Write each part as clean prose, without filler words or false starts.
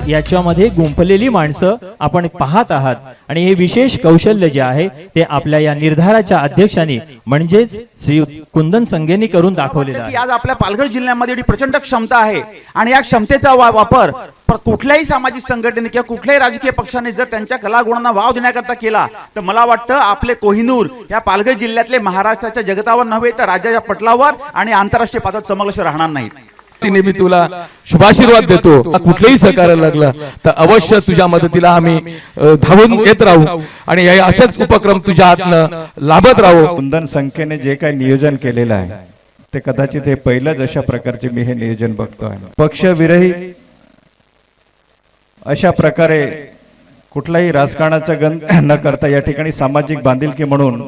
याच्यामध्ये गुंफलेली माणसं आपण पाहत आहात आणि हे विशेष कौशल्य जे आहे ते आपल्या या निर्धाराच्या अध्यक्षांनी म्हणजेच श्री कुंदन संघेंनी करून दाखवलेलं आहे। आज आपल्या पालघर जिल्ह्यामध्ये एवढी प्रचंड क्षमता आहे आणि या क्षमतेचा वापर कुठल्याही सामाजिक संघटनेने किंवा कुठल्याही राजकीय पक्षाने जर त्यांच्या कलागुणांना वाव देण्याकरता केला तर मला वाटतं आपले कोहिनूर या पालघर जिल्ह्यातले महाराष्ट्राच्या जगतावर नव्हे तर राज्याच्या पटलावर आणि आंतरराष्ट्रीय पातळीवर चमकल्याशिवाय राहणार नाहीत। तिने मी तुला शुभाशीर्वाद देतो, कुठलेही सहकार्य लागलं तर अवश्य तुझ्या मदतीला आम्ही धावून येत राहू आणि हे असेच उपक्रम तुझ्या हातनं लाभत राहू। कुंदन संख्येने जे काही नियोजन केलेलं आहे ते कदाचित हे पहिलंच अशा प्रकारचे मी हे नियोजन बघतोय। पक्षविरहित अशा प्रकारे कुठलाही राजकारणाचा गंध न करता या ठिकाणी सामाजिक बांधिलकी म्हणून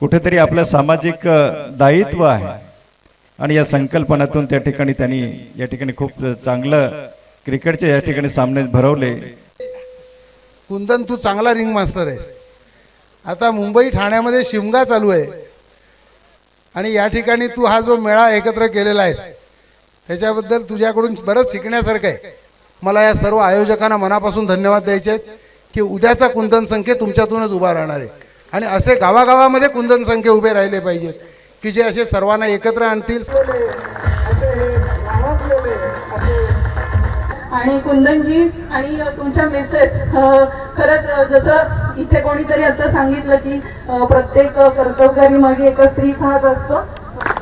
कुठेतरी आपलं सामाजिक दायित्व आहे आणि या संकल्पनातून त्या ठिकाणी त्यांनी या ठिकाणी खूप चांगलं क्रिकेटचे या ठिकाणी सामने भरवले। कुंदन तू चांगला रिंग मास्टर आहे। आता मुंबई ठाण्यामध्ये शिमगा चालू आहे आणि या ठिकाणी तू हा जो मेळा एकत्र केलेला आहे त्याच्याबद्दल तुझ्याकडून बरंच शिकण्यासारखं आहे। मला या सर्व आयोजकांना मनापासून धन्यवाद द्यायचे आहेत की उद्याचा कुंदन संख्ये तुमच्यातूनच उभा राहणार आहे आणि असे गावागावामध्ये कुंदन संख्ये उभे राहिले पाहिजेत की जे असे सर्वांना एकत्र आणतील। आणि कुंदनजी आणि तुमच्या मिसेस खरंच जसं इथे कोणीतरी आता सांगितलं की प्रत्येक कर्तव्यकारी मागे एका स्त्रीचा हात असतो।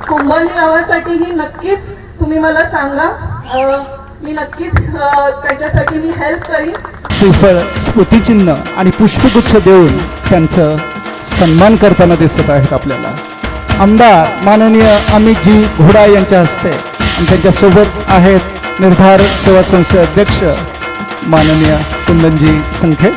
कुंभली गावासाठी ही नक्कीच तुम्ही मला सांगा, मी नक्कीच त्याच्यासाठी मी हेल्प करीन। श्रीफळ, स्मृतिचिन्ह आणि पुष्पगुच्छ देऊन त्यांचं सन्मान करताना दिसत आहेत आपल्याला आमदार माननीय अमितजी घोडा यांच्या हस्ते आणि त्यांच्यासोबत आहेत निर्धार सेवा संस्थे अध्यक्ष माननीय कुंदनजी संखे।